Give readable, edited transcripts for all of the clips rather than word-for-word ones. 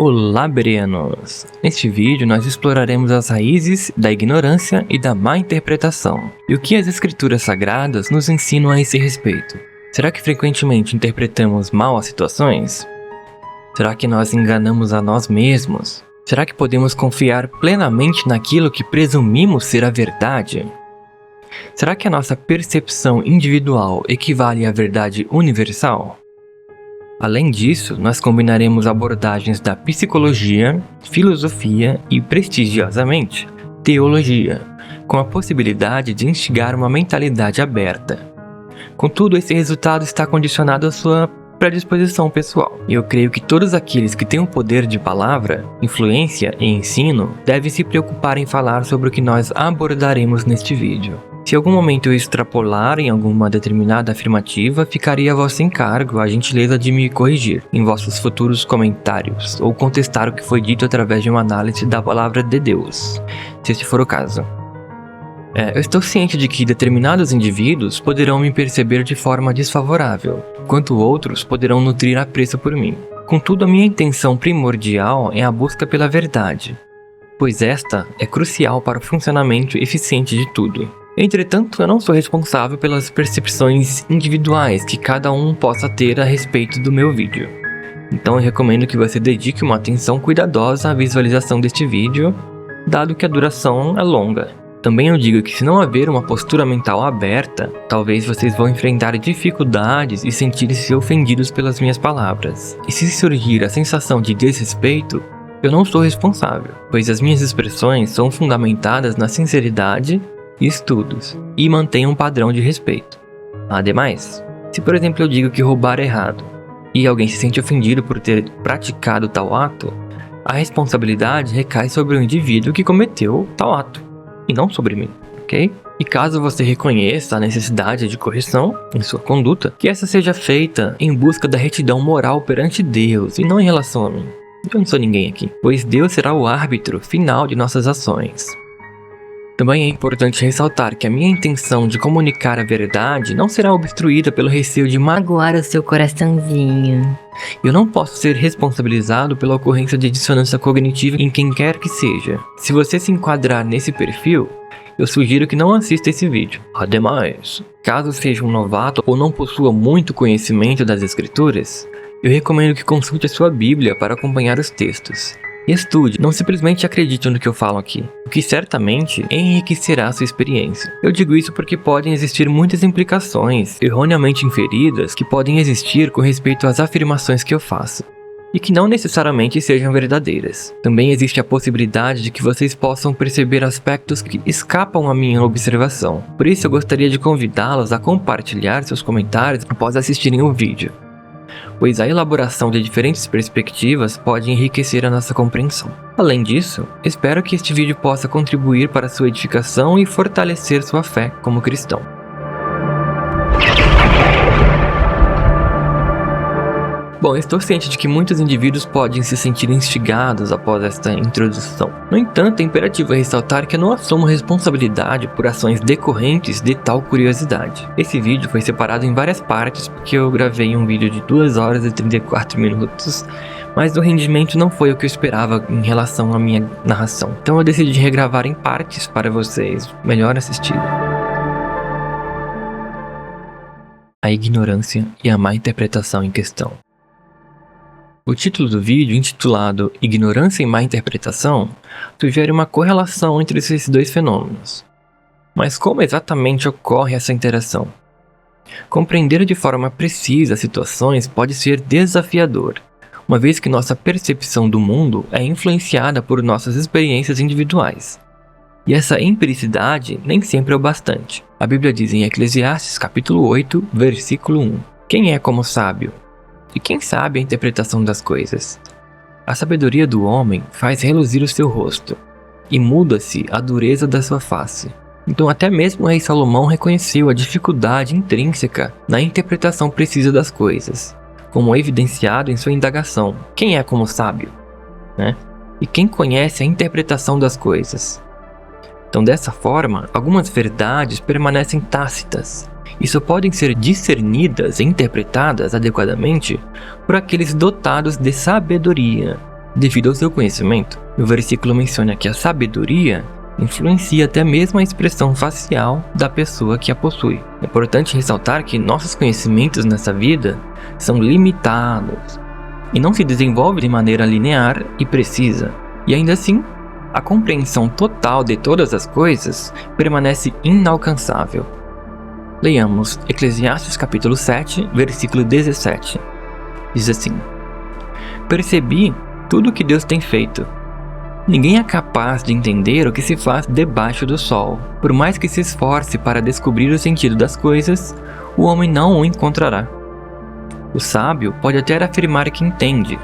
Olá, Bereanos! Neste vídeo nós exploraremos as raízes da ignorância e da má interpretação, e o que as escrituras sagradas nos ensinam a esse respeito. Será que frequentemente interpretamos mal as situações? Será que nós enganamos a nós mesmos? Será que podemos confiar plenamente naquilo que presumimos ser a verdade? Será que a nossa percepção individual equivale à verdade universal? Além disso, nós combinaremos abordagens da psicologia, filosofia e, prestigiosamente, teologia, com a possibilidade de instigar uma mentalidade aberta. Contudo, esse resultado está condicionado à sua predisposição pessoal. E eu creio que todos aqueles que têm o poder de palavra, influência e ensino devem se preocupar em falar sobre o que nós abordaremos neste vídeo. Se em algum momento eu extrapolar em alguma determinada afirmativa, ficaria a vosso encargo a gentileza de me corrigir em vossos futuros comentários, ou contestar o que foi dito através de uma análise da palavra de Deus, se este for o caso. Eu estou ciente de que determinados indivíduos poderão me perceber de forma desfavorável, enquanto outros poderão nutrir apreço por mim. Contudo, a minha intenção primordial é a busca pela verdade, pois esta é crucial para o funcionamento eficiente de tudo. Entretanto, eu não sou responsável pelas percepções individuais que cada um possa ter a respeito do meu vídeo. Então eu recomendo que você dedique uma atenção cuidadosa à visualização deste vídeo, dado que a duração é longa. Também eu digo que se não haver uma postura mental aberta, talvez vocês vão enfrentar dificuldades e sentir-se ofendidos pelas minhas palavras. E se surgir a sensação de desrespeito, eu não sou responsável, pois as minhas expressões são fundamentadas na sinceridade e estudos, e mantém um padrão de respeito. Ademais, se por exemplo eu digo que roubar é errado, e alguém se sente ofendido por ter praticado tal ato, a responsabilidade recai sobre o indivíduo que cometeu tal ato, e não sobre mim, ok? E caso você reconheça a necessidade de correção em sua conduta, que essa seja feita em busca da retidão moral perante Deus, e não em relação a mim. Eu não sou ninguém aqui, pois Deus será o árbitro final de nossas ações. Também é importante ressaltar que a minha intenção de comunicar a verdade não será obstruída pelo receio de magoar o seu coraçãozinho. Eu não posso ser responsabilizado pela ocorrência de dissonância cognitiva em quem quer que seja. Se você se enquadrar nesse perfil, eu sugiro que não assista esse vídeo. Ademais, caso seja um novato ou não possua muito conhecimento das escrituras, eu recomendo que consulte a sua Bíblia para acompanhar os textos. Estude, não simplesmente acredite no que eu falo aqui, o que certamente enriquecerá a sua experiência. Eu digo isso porque podem existir muitas implicações erroneamente inferidas que podem existir com respeito às afirmações que eu faço, e que não necessariamente sejam verdadeiras. Também existe a possibilidade de que vocês possam perceber aspectos que escapam à minha observação. Por isso eu gostaria de convidá-los a compartilhar seus comentários após assistirem o vídeo, pois a elaboração de diferentes perspectivas pode enriquecer a nossa compreensão. Além disso, espero que este vídeo possa contribuir para sua edificação e fortalecer sua fé como cristão. Bom, estou ciente de que muitos indivíduos podem se sentir instigados após esta introdução. No entanto, é imperativo ressaltar que eu não assumo responsabilidade por ações decorrentes de tal curiosidade. Esse vídeo foi separado em várias partes porque eu gravei um vídeo de 2 horas e 34 minutos, mas o rendimento não foi o que eu esperava em relação à minha narração. Então eu decidi regravar em partes para vocês melhor assistirem. A ignorância e a má interpretação em questão. O título do vídeo, intitulado Ignorância e Má Interpretação, sugere uma correlação entre esses dois fenômenos. Mas como exatamente ocorre essa interação? Compreender de forma precisa as situações pode ser desafiador, uma vez que nossa percepção do mundo é influenciada por nossas experiências individuais. E essa empiricidade nem sempre é o bastante. A Bíblia diz em Eclesiastes capítulo 8, versículo 1: Quem é como sábio? E quem sabe a interpretação das coisas? A sabedoria do homem faz reluzir o seu rosto, e muda-se a dureza da sua face. Então até mesmo o rei Salomão reconheceu a dificuldade intrínseca na interpretação precisa das coisas, como evidenciado em sua indagação: quem é como sábio? E quem conhece a interpretação das coisas? Então dessa forma, algumas verdades permanecem tácitas, e só podem ser discernidas e interpretadas adequadamente por aqueles dotados de sabedoria. devido ao seu conhecimento. O versículo menciona que a sabedoria influencia até mesmo a expressão facial da pessoa que a possui. É importante ressaltar que nossos conhecimentos nessa vida são limitados e não se desenvolvem de maneira linear e precisa. E ainda assim, a compreensão total de todas as coisas permanece inalcançável. Leiamos Eclesiastes capítulo 7, versículo 17. Diz assim: Percebi tudo o que Deus tem feito. Ninguém é capaz de entender o que se faz debaixo do sol. Por mais que se esforce para descobrir o sentido das coisas, o homem não o encontrará. O sábio pode até afirmar que entende,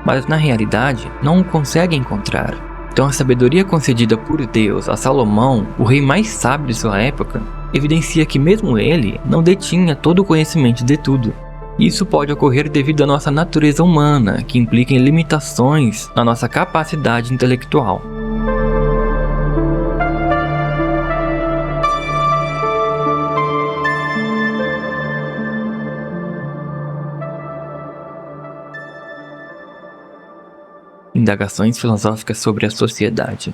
mas na realidade não o consegue encontrar. Então a sabedoria concedida por Deus a Salomão, o rei mais sábio de sua época, evidencia que mesmo ele não detinha todo o conhecimento de tudo. Isso pode ocorrer devido à nossa natureza humana, que implica em limitações na nossa capacidade intelectual. Indagações filosóficas sobre a sociedade.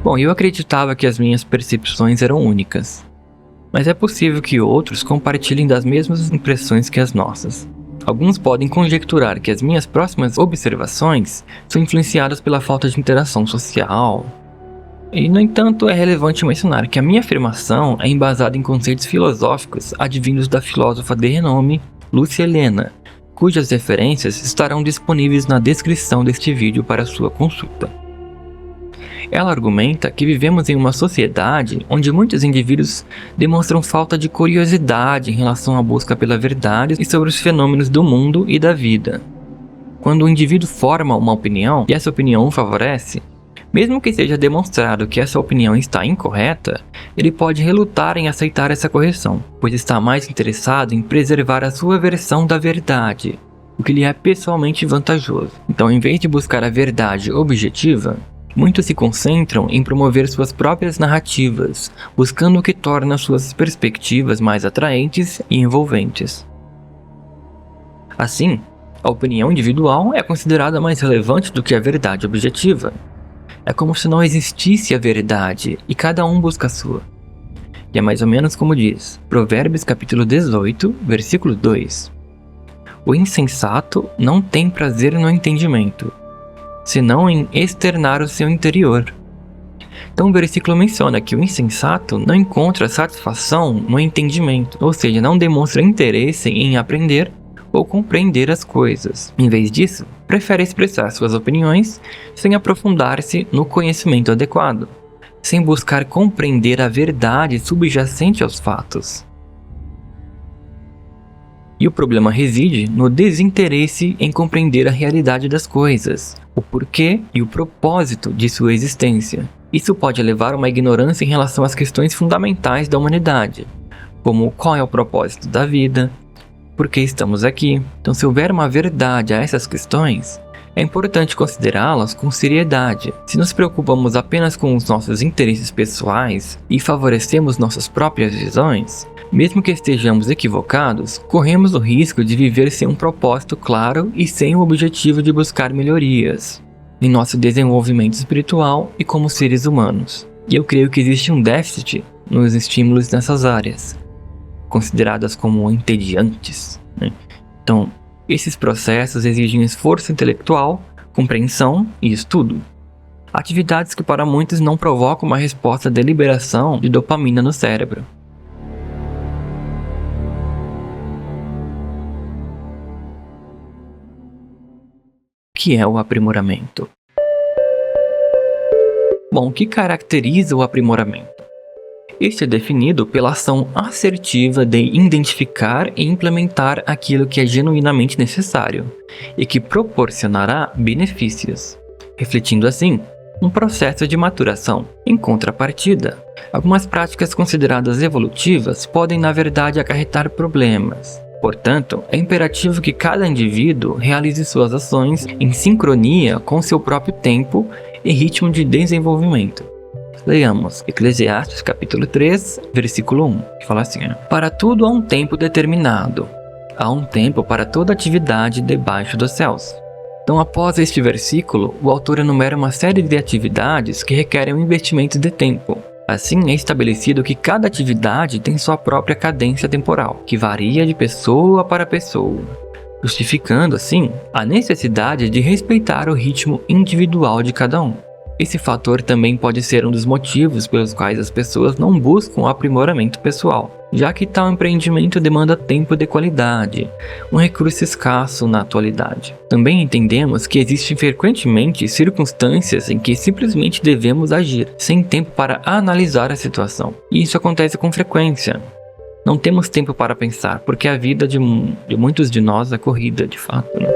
Bom, eu acreditava que as minhas percepções eram únicas. Mas é possível que outros compartilhem das mesmas impressões que as nossas. Alguns podem conjecturar que as minhas próximas observações são influenciadas pela falta de interação social. E, no entanto, é relevante mencionar que a minha afirmação é embasada em conceitos filosóficos advindos da filósofa de renome Lúcia Helena, cujas referências estarão disponíveis na descrição deste vídeo para sua consulta. Ela argumenta que vivemos em uma sociedade onde muitos indivíduos demonstram falta de curiosidade em relação à busca pela verdade e sobre os fenômenos do mundo e da vida. Quando o indivíduo forma uma opinião e essa opinião o favorece, mesmo que seja demonstrado que essa opinião está incorreta, ele pode relutar em aceitar essa correção, pois está mais interessado em preservar a sua versão da verdade, o que lhe é pessoalmente vantajoso. Então, em vez de buscar a verdade objetiva, muitos se concentram em promover suas próprias narrativas, buscando o que torna suas perspectivas mais atraentes e envolventes. Assim, a opinião individual é considerada mais relevante do que a verdade objetiva. É como se não existisse a verdade e cada um busca a sua. E é mais ou menos como diz Provérbios capítulo 18, versículo 2. O insensato não tem prazer no entendimento, senão em externar o seu interior. Então o versículo menciona que o insensato não encontra satisfação no entendimento, ou seja, não demonstra interesse em aprender ou compreender as coisas. Em vez disso, prefere expressar suas opiniões sem aprofundar-se no conhecimento adequado, sem buscar compreender a verdade subjacente aos fatos. E o problema reside no desinteresse em compreender a realidade das coisas, o porquê e o propósito de sua existência. Isso pode levar a uma ignorância em relação às questões fundamentais da humanidade, como qual é o propósito da vida, por que estamos aqui. Então, se houver uma verdade a essas questões, é importante considerá-las com seriedade. Se nos preocupamos apenas com os nossos interesses pessoais e favorecemos nossas próprias visões, mesmo que estejamos equivocados, corremos o risco de viver sem um propósito claro e sem o objetivo de buscar melhorias em nosso desenvolvimento espiritual e como seres humanos. E eu creio que existe um déficit nos estímulos nessas áreas, consideradas como entediantes, né? Então, esses processos exigem esforço intelectual, compreensão e estudo. Atividades que para muitos não provocam uma resposta de liberação de dopamina no cérebro. O que é o aprimoramento? Bom, o que caracteriza o aprimoramento? Este é definido pela ação assertiva de identificar e implementar aquilo que é genuinamente necessário e que proporcionará benefícios, refletindo assim um processo de maturação. Em contrapartida, algumas práticas consideradas evolutivas podem, na verdade, acarretar problemas. Portanto, é imperativo que cada indivíduo realize suas ações em sincronia com seu próprio tempo e ritmo de desenvolvimento. Leiamos Eclesiastes capítulo 3, versículo 1, que fala assim: Para tudo há um tempo determinado, há um tempo para toda atividade debaixo dos céus. Então, após este versículo, o autor enumera uma série de atividades que requerem um investimento de tempo. Assim, é estabelecido que cada atividade tem sua própria cadência temporal, que varia de pessoa para pessoa, justificando, assim, a necessidade de respeitar o ritmo individual de cada um. Esse fator também pode ser um dos motivos pelos quais as pessoas não buscam o aprimoramento pessoal, já que tal empreendimento demanda tempo de qualidade, um recurso escasso na atualidade. Também entendemos que existem frequentemente circunstâncias em que simplesmente devemos agir, sem tempo para analisar a situação. E isso acontece com frequência. Não temos tempo para pensar, porque a vida de muitos de nós é corrida, de fato, né?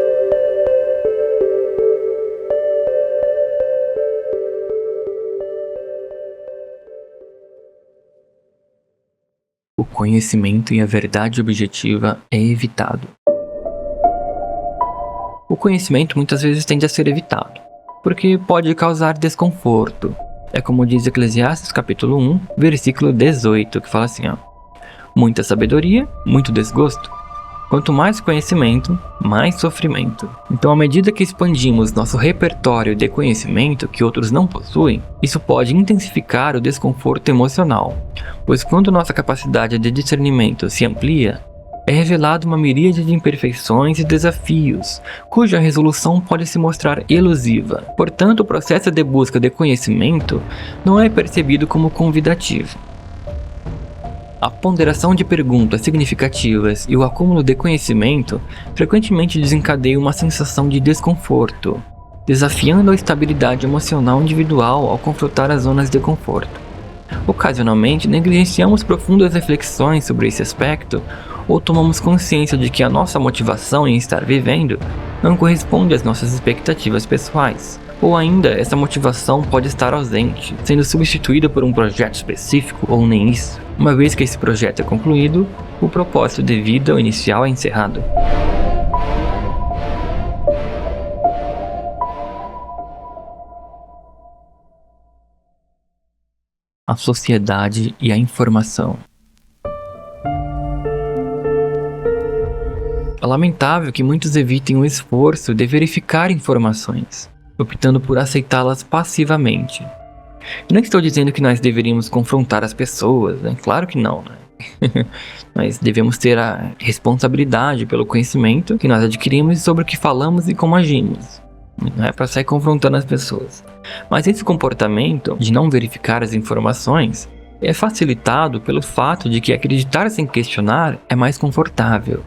O conhecimento e a verdade objetiva é evitado. O conhecimento muitas vezes tende a ser evitado, porque pode causar desconforto. É como diz Eclesiastes capítulo 1, versículo 18, que fala assim, ó: muita sabedoria, muito desgosto. Quanto mais conhecimento, mais sofrimento. Então, à medida que expandimos nosso repertório de conhecimento que outros não possuem, isso pode intensificar o desconforto emocional, pois quando nossa capacidade de discernimento se amplia, é revelada uma miríade de imperfeições e desafios, cuja resolução pode se mostrar elusiva. Portanto, o processo de busca de conhecimento não é percebido como convidativo. A ponderação de perguntas significativas e o acúmulo de conhecimento frequentemente desencadeiam uma sensação de desconforto, desafiando a estabilidade emocional individual ao confrontar as zonas de conforto. Ocasionalmente, negligenciamos profundas reflexões sobre esse aspecto ou tomamos consciência de que a nossa motivação em estar vivendo não corresponde às nossas expectativas pessoais. Ou ainda, essa motivação pode estar ausente, sendo substituída por um projeto específico ou nem isso. Uma vez que esse projeto é concluído, o propósito de vida inicial é encerrado. A sociedade e a informação. É lamentável que muitos evitem o esforço de verificar informações, optando por aceitá-las passivamente. Eu não estou dizendo que nós deveríamos confrontar as pessoas, né? Claro que não, né? Nós devemos ter a responsabilidade pelo conhecimento que nós adquirimos sobre o que falamos e como agimos. Não é para sair confrontando as pessoas. Mas esse comportamento de não verificar as informações é facilitado pelo fato de que acreditar sem questionar é mais confortável,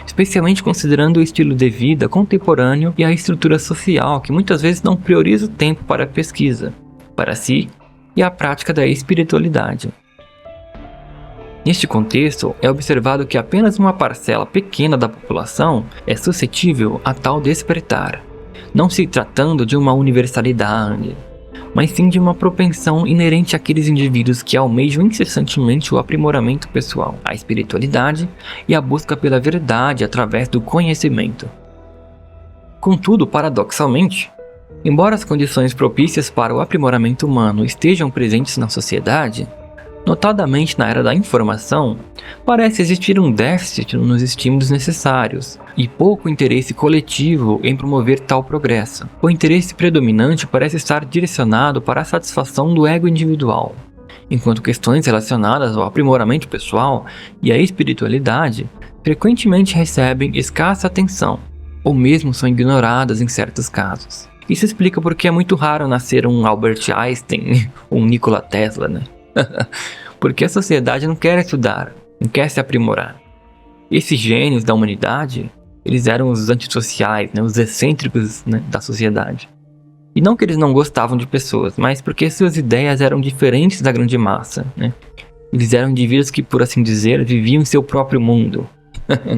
especialmente considerando o estilo de vida contemporâneo e a estrutura social que muitas vezes não prioriza o tempo para a pesquisa, para si e a prática da espiritualidade. Neste contexto, é observado que apenas uma parcela pequena da população é suscetível a tal despertar, não se tratando de uma universalidade, mas sim de uma propensão inerente àqueles indivíduos que almejam incessantemente o aprimoramento pessoal, a espiritualidade e a busca pela verdade através do conhecimento. Contudo, paradoxalmente, embora as condições propícias para o aprimoramento humano estejam presentes na sociedade, notadamente na era da informação, parece existir um déficit nos estímulos necessários e pouco interesse coletivo em promover tal progresso. O interesse predominante parece estar direcionado para a satisfação do ego individual, enquanto questões relacionadas ao aprimoramento pessoal e à espiritualidade frequentemente recebem escassa atenção, ou mesmo são ignoradas em certos casos. Isso explica porque é muito raro nascer um Albert Einstein ou um Nikola Tesla, né? Porque a sociedade não quer estudar, não quer se aprimorar. Esses gênios da humanidade, eles eram os antissociais, né, os excêntricos, né, da sociedade. E não que eles não gostavam de pessoas, mas porque suas ideias eram diferentes da grande massa, né? Eles eram indivíduos que, por assim dizer, viviam em seu próprio mundo,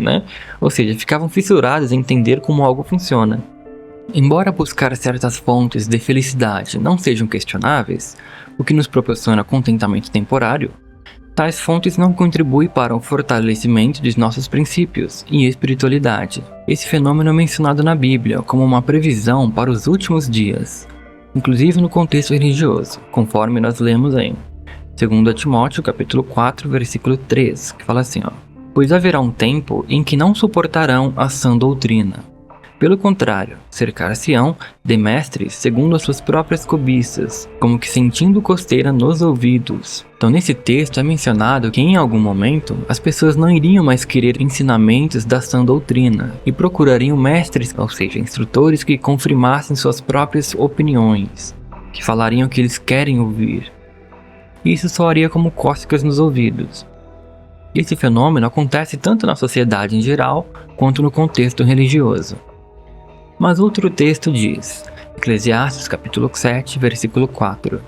né? Ou seja, ficavam fissurados em entender como algo funciona. Embora buscar certas fontes de felicidade não sejam questionáveis, o que nos proporciona contentamento temporário, tais fontes não contribuem para o fortalecimento de nossos princípios e espiritualidade. Esse fenômeno é mencionado na Bíblia como uma previsão para os últimos dias, inclusive no contexto religioso, conforme nós lemos em 2 Timóteo capítulo 4, versículo 3, que fala assim, ó: pois haverá um tempo em que não suportarão a sã doutrina. Pelo contrário, cercar-se-ão de mestres segundo as suas próprias cobiças, como que sentindo costeira nos ouvidos. Então nesse texto é mencionado que em algum momento as pessoas não iriam mais querer ensinamentos da sã doutrina e procurariam mestres, ou seja, instrutores que confirmassem suas próprias opiniões, que falariam o que eles querem ouvir. E isso soaria como cócegas nos ouvidos. Esse fenômeno acontece tanto na sociedade em geral quanto no contexto religioso. Mas outro texto diz, Eclesiastes capítulo 7, versículo 4.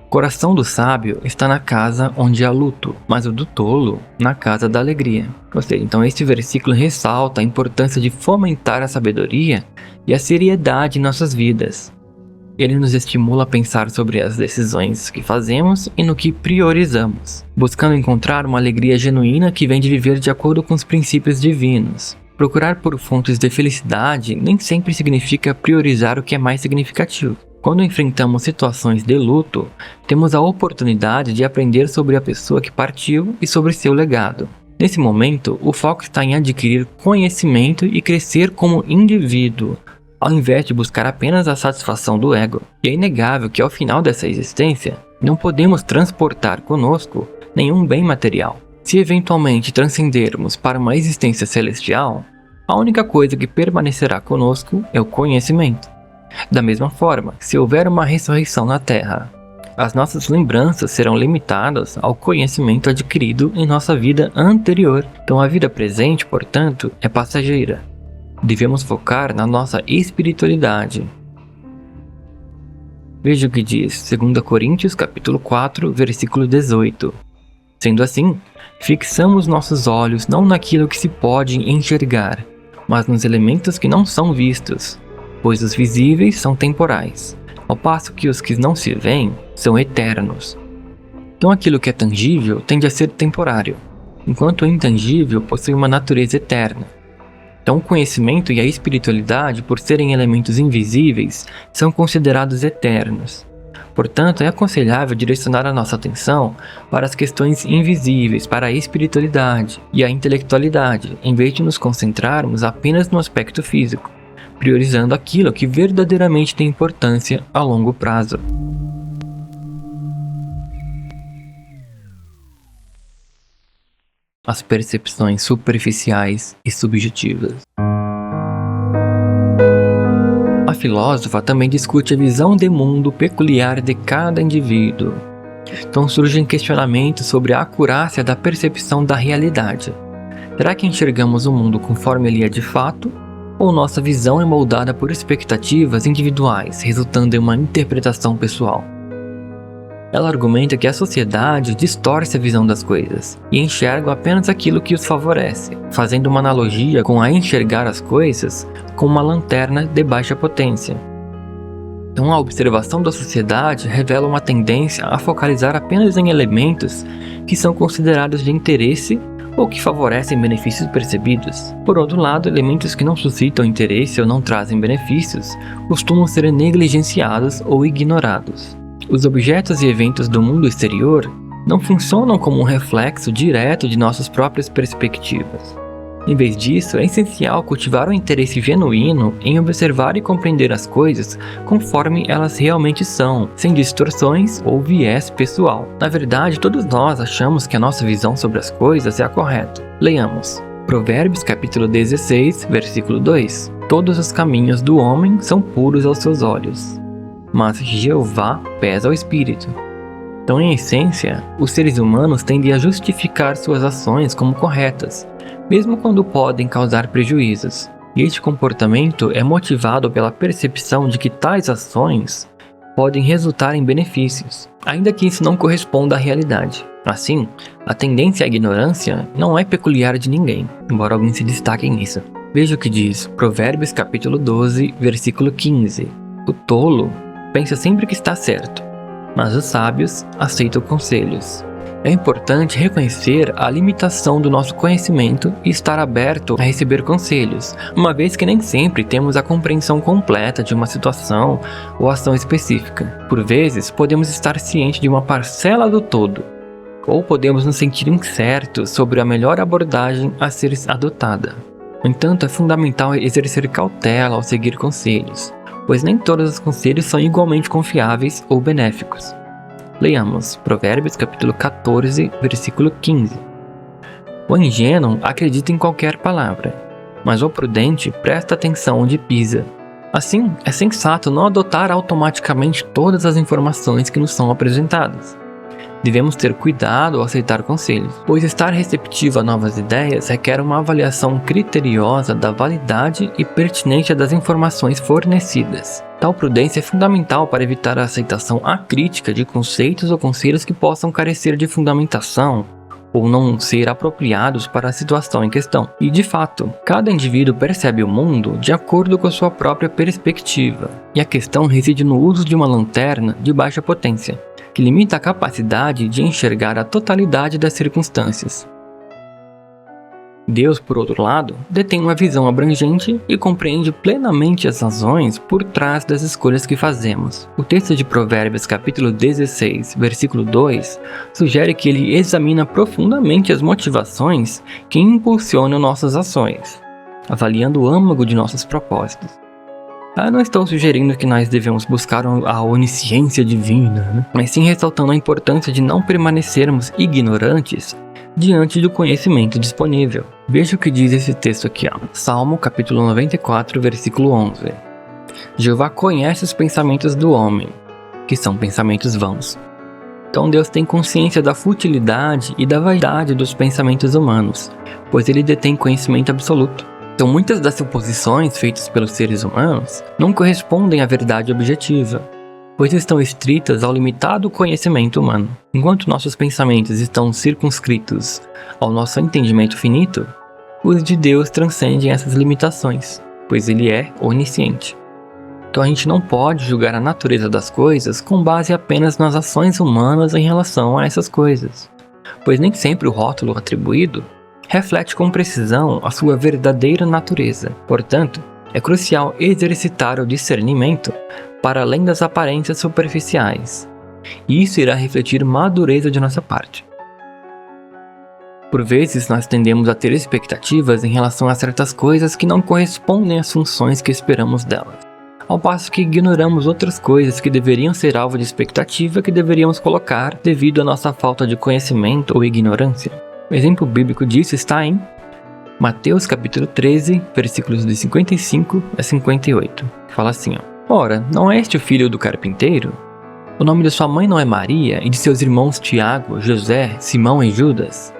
O coração do sábio está na casa onde há luto, mas o do tolo na casa da alegria. Ou seja, então este versículo ressalta a importância de fomentar a sabedoria e a seriedade em nossas vidas. Ele nos estimula a pensar sobre as decisões que fazemos e no que priorizamos, buscando encontrar uma alegria genuína que vem de viver de acordo com os princípios divinos. Procurar por fontes de felicidade nem sempre significa priorizar o que é mais significativo. Quando enfrentamos situações de luto, temos a oportunidade de aprender sobre a pessoa que partiu e sobre seu legado. Nesse momento, o foco está em adquirir conhecimento e crescer como indivíduo, ao invés de buscar apenas a satisfação do ego. E é inegável que ao final dessa existência, não podemos transportar conosco nenhum bem material. Se eventualmente transcendermos para uma existência celestial, a única coisa que permanecerá conosco é o conhecimento. Da mesma forma, se houver uma ressurreição na Terra, as nossas lembranças serão limitadas ao conhecimento adquirido em nossa vida anterior. Então a vida presente, portanto, é passageira. Devemos focar na nossa espiritualidade. Veja o que diz 2 Coríntios capítulo 4, versículo 18. Sendo assim, fixamos nossos olhos não naquilo que se pode enxergar, mas nos elementos que não são vistos, pois os visíveis são temporais, ao passo que os que não se veem são eternos. Então aquilo que é tangível tende a ser temporário, enquanto o intangível possui uma natureza eterna. Então o conhecimento e a espiritualidade, por serem elementos invisíveis, são considerados eternos. Portanto, é aconselhável direcionar a nossa atenção para as questões invisíveis, para a espiritualidade e a intelectualidade, em vez de nos concentrarmos apenas no aspecto físico, priorizando aquilo que verdadeiramente tem importância a longo prazo. As percepções superficiais e subjetivas. A filósofa também discute a visão de mundo peculiar de cada indivíduo. Então surgem questionamentos sobre a acurácia da percepção da realidade. Será que enxergamos o mundo conforme ele é de fato? Ou nossa visão é moldada por expectativas individuais, resultando em uma interpretação pessoal? Ela argumenta que a sociedade distorce a visão das coisas e enxerga apenas aquilo que os favorece, fazendo uma analogia com a enxergar as coisas com uma lanterna de baixa potência. Então a observação da sociedade revela uma tendência a focalizar apenas em elementos que são considerados de interesse ou que favorecem benefícios percebidos. Por outro lado, elementos que não suscitam interesse ou não trazem benefícios costumam ser negligenciados ou ignorados. Os objetos e eventos do mundo exterior não funcionam como um reflexo direto de nossas próprias perspectivas. Em vez disso, é essencial cultivar um interesse genuíno em observar e compreender as coisas conforme elas realmente são, sem distorções ou viés pessoal. Na verdade, todos nós achamos que a nossa visão sobre as coisas é a correta. Leiamos. Provérbios capítulo 16, versículo 2. Todos os caminhos do homem são puros aos seus olhos, mas Jeová pesa o espírito. Então, em essência, os seres humanos tendem a justificar suas ações como corretas, mesmo quando podem causar prejuízos. E este comportamento é motivado pela percepção de que tais ações podem resultar em benefícios, ainda que isso não corresponda à realidade. Assim, a tendência à ignorância não é peculiar de ninguém, embora alguns se destaquem nisso. Veja o que diz Provérbios capítulo 12, versículo 15. O tolo pensa sempre que está certo, mas os sábios aceitam conselhos. É importante reconhecer a limitação do nosso conhecimento e estar aberto a receber conselhos, uma vez que nem sempre temos a compreensão completa de uma situação ou ação específica. Por vezes, podemos estar cientes de uma parcela do todo, ou podemos nos sentir incertos sobre a melhor abordagem a ser adotada. No entanto, é fundamental exercer cautela ao seguir conselhos, pois nem todos os conselhos são igualmente confiáveis ou benéficos. Leiamos Provérbios capítulo 14, versículo 15. O ingênuo acredita em qualquer palavra, mas o prudente presta atenção onde pisa. Assim, é sensato não adotar automaticamente todas as informações que nos são apresentadas. Devemos ter cuidado ao aceitar conselhos, pois estar receptivo a novas ideias requer uma avaliação criteriosa da validade e pertinência das informações fornecidas. Tal prudência é fundamental para evitar a aceitação acrítica de conceitos ou conselhos que possam carecer de fundamentação ou não ser apropriados para a situação em questão. E de fato, cada indivíduo percebe o mundo de acordo com a sua própria perspectiva, e a questão reside no uso de uma lanterna de baixa potência, que limita a capacidade de enxergar a totalidade das circunstâncias. Deus, por outro lado, detém uma visão abrangente e compreende plenamente as razões por trás das escolhas que fazemos. O texto de Provérbios capítulo 16, versículo 2, sugere que ele examina profundamente as motivações que impulsionam nossas ações, avaliando o âmago de nossos propósitos. Não estou sugerindo que nós devemos buscar a onisciência divina, mas sim ressaltando a importância de não permanecermos ignorantes diante do conhecimento disponível. Veja o que diz esse texto aqui, Salmo capítulo 94, versículo 11. Jeová conhece os pensamentos do homem, que são pensamentos vãos. Então Deus tem consciência da futilidade e da vaidade dos pensamentos humanos, pois ele detém conhecimento absoluto. Então muitas das suposições feitas pelos seres humanos não correspondem à verdade objetiva, pois estão estritas ao limitado conhecimento humano. Enquanto nossos pensamentos estão circunscritos ao nosso entendimento finito, os de Deus transcendem essas limitações, pois ele é onisciente. Então a gente não pode julgar a natureza das coisas com base apenas nas ações humanas em relação a essas coisas, pois nem sempre o rótulo atribuído reflete com precisão a sua verdadeira natureza. Portanto, é crucial exercitar o discernimento para além das aparências superficiais, e isso irá refletir madureza de nossa parte. Por vezes, nós tendemos a ter expectativas em relação a certas coisas que não correspondem às funções que esperamos delas, ao passo que ignoramos outras coisas que deveriam ser alvo de expectativa que deveríamos colocar devido à nossa falta de conhecimento ou ignorância. O exemplo bíblico disso está em Mateus capítulo 13, versículos de 55 a 58. Fala assim, Ora, não é este o filho do carpinteiro? O nome de sua mãe não é Maria, e de seus irmãos Tiago, José, Simão e Judas?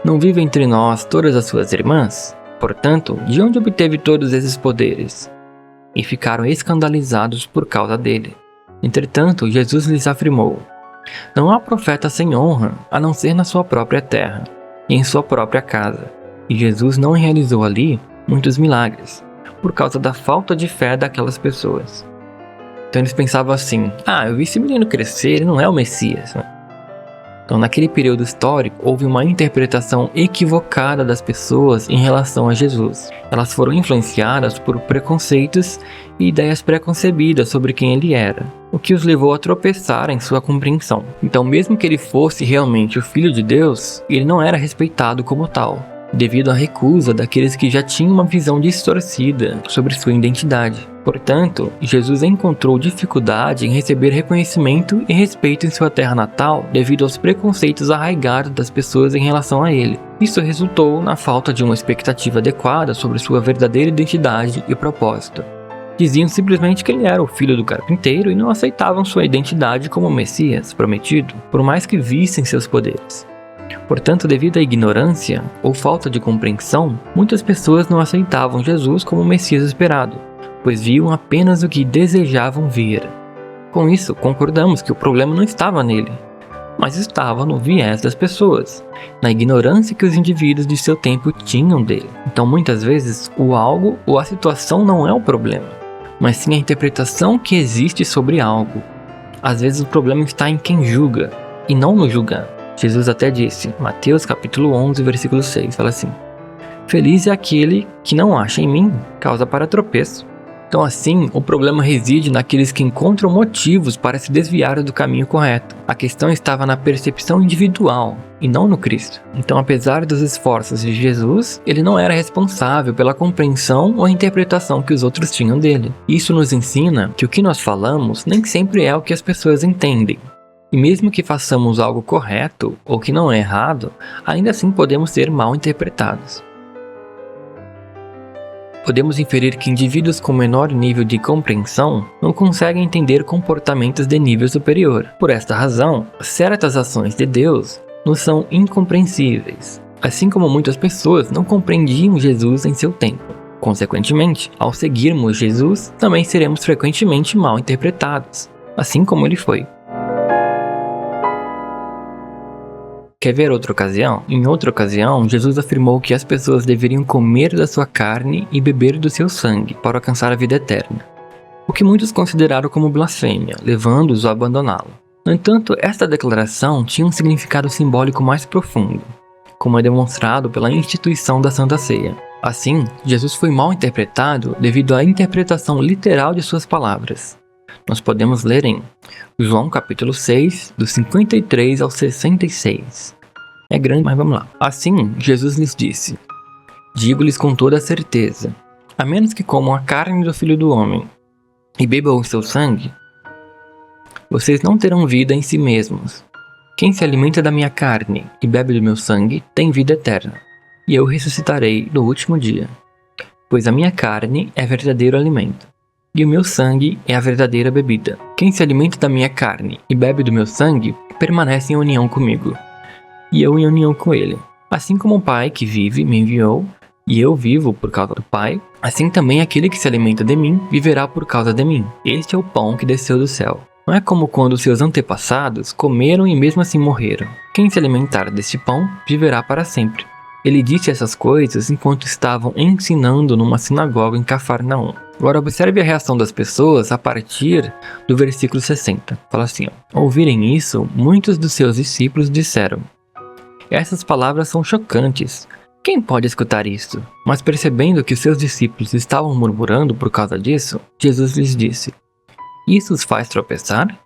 Não vivem entre nós todas as suas irmãs? Portanto, de onde obteve todos esses poderes? E ficaram escandalizados por causa dele. Entretanto, Jesus lhes afirmou: Não há profeta sem honra, a não ser na sua própria terra e em sua própria casa. E Jesus não realizou ali muitos milagres, por causa da falta de fé daquelas pessoas. Então eles pensavam assim, eu vi esse menino crescer, ele não é o Messias. Então naquele período histórico, houve uma interpretação equivocada das pessoas em relação a Jesus. Elas foram influenciadas por preconceitos e ideias preconcebidas sobre quem ele era, o que os levou a tropeçar em sua compreensão. Então mesmo que ele fosse realmente o Filho de Deus, ele não era respeitado como tal, devido à recusa daqueles que já tinham uma visão distorcida sobre sua identidade. Portanto, Jesus encontrou dificuldade em receber reconhecimento e respeito em sua terra natal devido aos preconceitos arraigados das pessoas em relação a ele. Isso resultou na falta de uma expectativa adequada sobre sua verdadeira identidade e propósito. Diziam simplesmente que ele era o filho do carpinteiro e não aceitavam sua identidade como Messias prometido, por mais que vissem seus poderes. Portanto, devido à ignorância ou falta de compreensão, muitas pessoas não aceitavam Jesus como o Messias esperado, pois viam apenas o que desejavam ver. Com isso, concordamos que o problema não estava nele, mas estava no viés das pessoas, na ignorância que os indivíduos de seu tempo tinham dele. Então, muitas vezes, o algo ou a situação não é o problema, mas sim a interpretação que existe sobre algo. Às vezes o problema está em quem julga, e não no julgado. Jesus até disse, Mateus capítulo 11, versículo 6, fala assim: Feliz é aquele que não acha em mim causa para tropeço. Então assim, o problema reside naqueles que encontram motivos para se desviar do caminho correto. A questão estava na percepção individual e não no Cristo. Então, apesar dos esforços de Jesus, ele não era responsável pela compreensão ou interpretação que os outros tinham dele. Isso nos ensina que o que nós falamos nem sempre é o que as pessoas entendem. E mesmo que façamos algo correto ou que não é errado, ainda assim podemos ser mal interpretados. Podemos inferir que indivíduos com menor nível de compreensão não conseguem entender comportamentos de nível superior. Por esta razão, certas ações de Deus nos são incompreensíveis, assim como muitas pessoas não compreendiam Jesus em seu tempo. Consequentemente, ao seguirmos Jesus, também seremos frequentemente mal interpretados, assim como ele foi. Quer ver outra ocasião? Em outra ocasião, Jesus afirmou que as pessoas deveriam comer da sua carne e beber do seu sangue para alcançar a vida eterna, o que muitos consideraram como blasfêmia, levando-os a abandoná-lo. No entanto, esta declaração tinha um significado simbólico mais profundo, como é demonstrado pela instituição da Santa Ceia. Assim, Jesus foi mal interpretado devido à interpretação literal de suas palavras. Nós podemos ler em João capítulo 6, do 53 ao 66. É grande, mas vamos lá. Assim, Jesus lhes disse: digo-lhes com toda a certeza, a menos que comam a carne do Filho do Homem e bebam o seu sangue, vocês não terão vida em si mesmos. Quem se alimenta da minha carne e bebe do meu sangue tem vida eterna, e eu ressuscitarei no último dia. Pois a minha carne é verdadeiro alimento, e o meu sangue é a verdadeira bebida. Quem se alimenta da minha carne e bebe do meu sangue, permanece em união comigo, e eu em união com ele. Assim como o Pai que vive me enviou, e eu vivo por causa do Pai, assim também aquele que se alimenta de mim, viverá por causa de mim. Este é o pão que desceu do céu. Não é como quando seus antepassados comeram e mesmo assim morreram. Quem se alimentar deste pão, viverá para sempre. Ele disse essas coisas enquanto estavam ensinando numa sinagoga em Cafarnaum. Agora observe a reação das pessoas a partir do versículo 60. Fala assim, ó: ao ouvirem isso, muitos dos seus discípulos disseram: essas palavras são chocantes. Quem pode escutar isto? Mas percebendo que os seus discípulos estavam murmurando por causa disso, Jesus lhes disse: isso os faz tropeçar?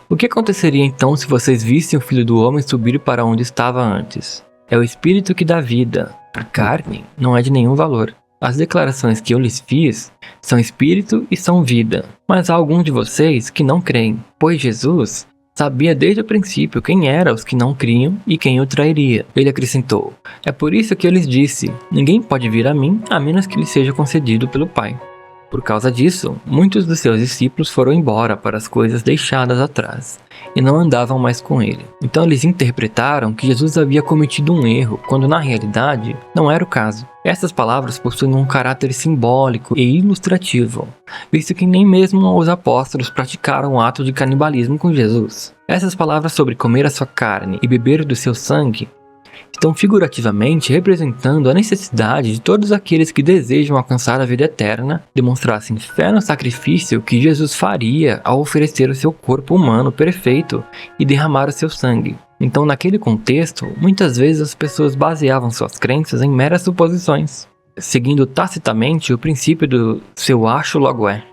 O que aconteceria então se vocês vissem o Filho do Homem subir para onde estava antes? É o Espírito que dá vida. A carne não é de nenhum valor. As declarações que eu lhes fiz são espírito e são vida. Mas há alguns de vocês que não creem, pois Jesus sabia desde o princípio quem eram os que não criam e quem o trairia. Ele acrescentou: é por isso que eu lhes disse, ninguém pode vir a mim a menos que lhe seja concedido pelo Pai. Por causa disso, muitos dos seus discípulos foram embora para as coisas deixadas atrás, e não andavam mais com ele. Então eles interpretaram que Jesus havia cometido um erro, quando na realidade não era o caso. Essas palavras possuem um caráter simbólico e ilustrativo, visto que nem mesmo os apóstolos praticaram o ato de canibalismo com Jesus. Essas palavras sobre comer a sua carne e beber do seu sangue estão figurativamente representando a necessidade de todos aqueles que desejam alcançar a vida eterna demonstrassem fé no sacrifício que Jesus faria ao oferecer o seu corpo humano perfeito e derramar o seu sangue. Então, naquele contexto, muitas vezes as pessoas baseavam suas crenças em meras suposições, seguindo tacitamente o princípio do se eu acho, logo é.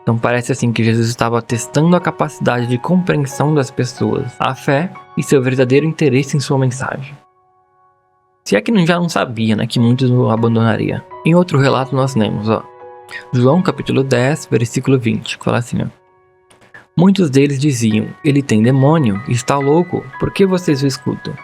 Então parece assim que Jesus estava testando a capacidade de compreensão das pessoas, a fé e seu verdadeiro interesse em sua mensagem. Se é que já não sabia, né, que muitos o abandonariam. Em outro relato nós lemos, João capítulo 10, versículo 20, que fala assim, muitos deles diziam: ele tem demônio, está louco, por que vocês o escutam?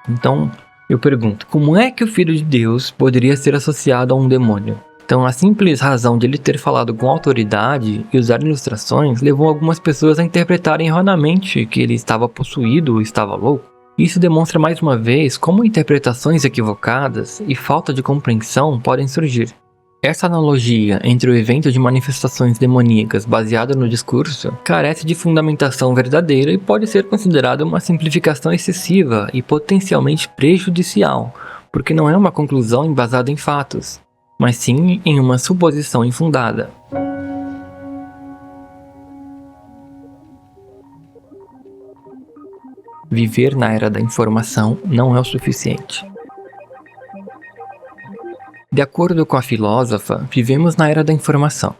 Então eu pergunto, como é que o Filho de Deus poderia ser associado a um demônio? Então a simples razão de ele ter falado com autoridade e usar ilustrações levou algumas pessoas a interpretarem erroneamente que ele estava possuído ou estava louco. Isso demonstra mais uma vez como interpretações equivocadas e falta de compreensão podem surgir. Essa analogia entre o evento de manifestações demoníacas baseada no discurso carece de fundamentação verdadeira e pode ser considerada uma simplificação excessiva e potencialmente prejudicial, porque não é uma conclusão embasada em fatos, mas sim em uma suposição infundada. Viver na era da informação não é o suficiente. De acordo com a filósofa, vivemos na era da informação.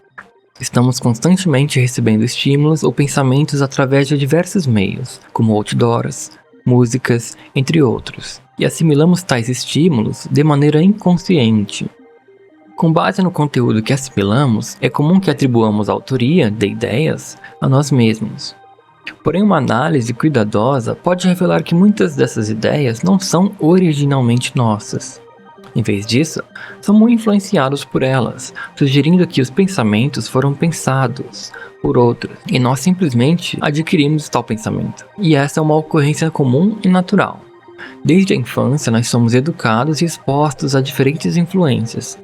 Estamos constantemente recebendo estímulos ou pensamentos através de diversos meios, como outdoors, músicas, entre outros, e assimilamos tais estímulos de maneira inconsciente. Com base no conteúdo que assimilamos, é comum que atribuamos a autoria de ideias a nós mesmos. Porém, uma análise cuidadosa pode revelar que muitas dessas ideias não são originalmente nossas. Em vez disso, somos influenciados por elas, sugerindo que os pensamentos foram pensados por outros, e nós simplesmente adquirimos tal pensamento. E essa é uma ocorrência comum e natural. Desde a infância, nós somos educados e expostos a diferentes influências.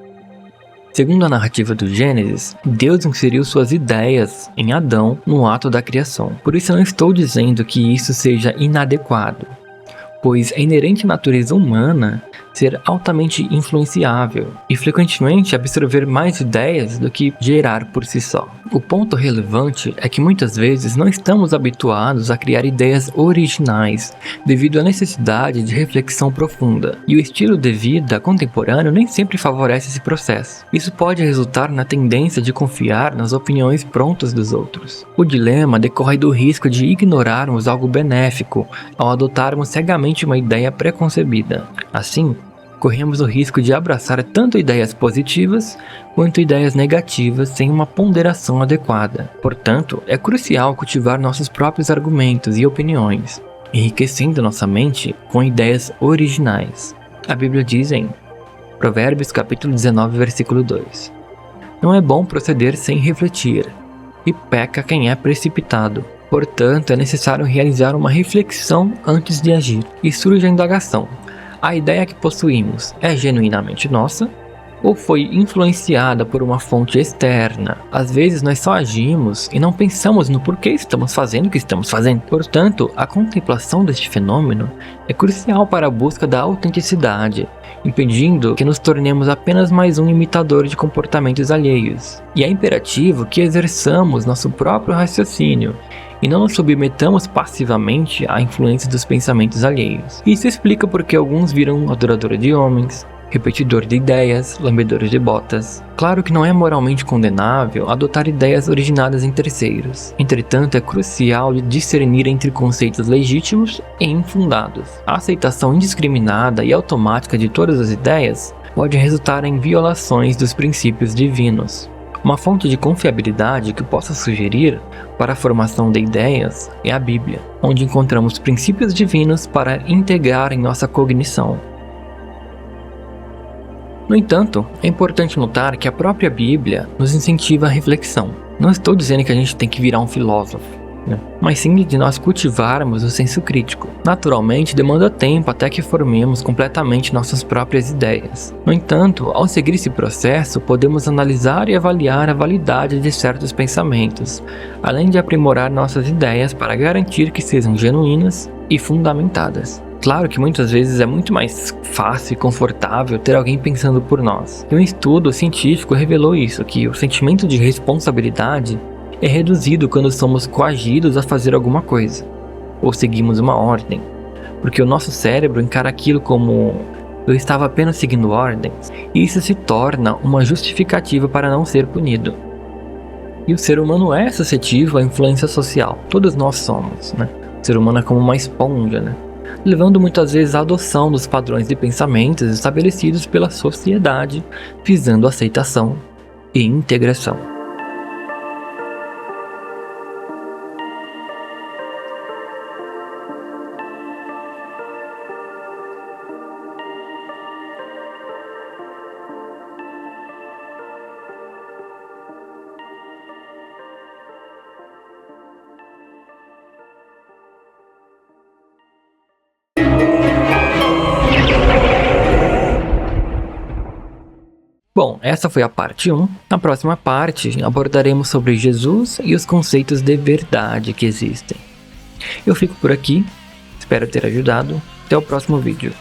Segundo a narrativa do Gênesis, Deus inseriu suas ideias em Adão no ato da criação. Por isso eu não estou dizendo que isso seja inadequado, pois é inerente à natureza humana ser altamente influenciável e frequentemente absorver mais ideias do que gerar por si só. O ponto relevante é que muitas vezes não estamos habituados a criar ideias originais devido à necessidade de reflexão profunda, e o estilo de vida contemporâneo nem sempre favorece esse processo. Isso pode resultar na tendência de confiar nas opiniões prontas dos outros. O dilema decorre do risco de ignorarmos algo benéfico ao adotarmos cegamente uma ideia preconcebida. Assim, corremos o risco de abraçar tanto ideias positivas quanto ideias negativas sem uma ponderação adequada. Portanto, é crucial cultivar nossos próprios argumentos e opiniões, enriquecendo nossa mente com ideias originais. A Bíblia diz em Provérbios capítulo 19, versículo 2: Não é bom proceder sem refletir, e peca quem é precipitado. Portanto, é necessário realizar uma reflexão antes de agir. E surge a indagação: a ideia que possuímos é genuinamente nossa ou foi influenciada por uma fonte externa? Às vezes nós só agimos e não pensamos no porquê estamos fazendo o que estamos fazendo. Portanto, a contemplação deste fenômeno é crucial para a busca da autenticidade, impedindo que nos tornemos apenas mais um imitador de comportamentos alheios. E é imperativo que exerçamos nosso próprio raciocínio e não nos submetamos passivamente à influência dos pensamentos alheios. Isso explica porque alguns viram adorador de homens, repetidor de ideias, lambedores de botas. Claro que não é moralmente condenável adotar ideias originadas em terceiros. Entretanto, é crucial discernir entre conceitos legítimos e infundados. A aceitação indiscriminada e automática de todas as ideias pode resultar em violações dos princípios divinos. Uma fonte de confiabilidade que possa sugerir para a formação de ideias é a Bíblia, onde encontramos princípios divinos para integrar em nossa cognição. No entanto, é importante notar que a própria Bíblia nos incentiva a reflexão. Não estou dizendo que a gente tem que virar um filósofo, mas sim de nós cultivarmos o senso crítico. Naturalmente, demanda tempo até que formemos completamente nossas próprias ideias. No entanto, ao seguir esse processo, podemos analisar e avaliar a validade de certos pensamentos, além de aprimorar nossas ideias para garantir que sejam genuínas e fundamentadas. Claro que muitas vezes é muito mais fácil e confortável ter alguém pensando por nós. E um estudo científico revelou isso, que o sentimento de responsabilidade é reduzido quando somos coagidos a fazer alguma coisa, ou seguimos uma ordem, porque o nosso cérebro encara aquilo como eu estava apenas seguindo ordens, e isso se torna uma justificativa para não ser punido. E o ser humano é suscetível à influência social, todos nós somos, O ser humano é como uma esponja, levando muitas vezes à adoção dos padrões de pensamentos estabelecidos pela sociedade, visando aceitação e integração. Bom, essa foi a parte 1. Na próxima parte, abordaremos sobre Jesus e os conceitos de verdade que existem. Eu fico por aqui, espero ter ajudado. Até o próximo vídeo.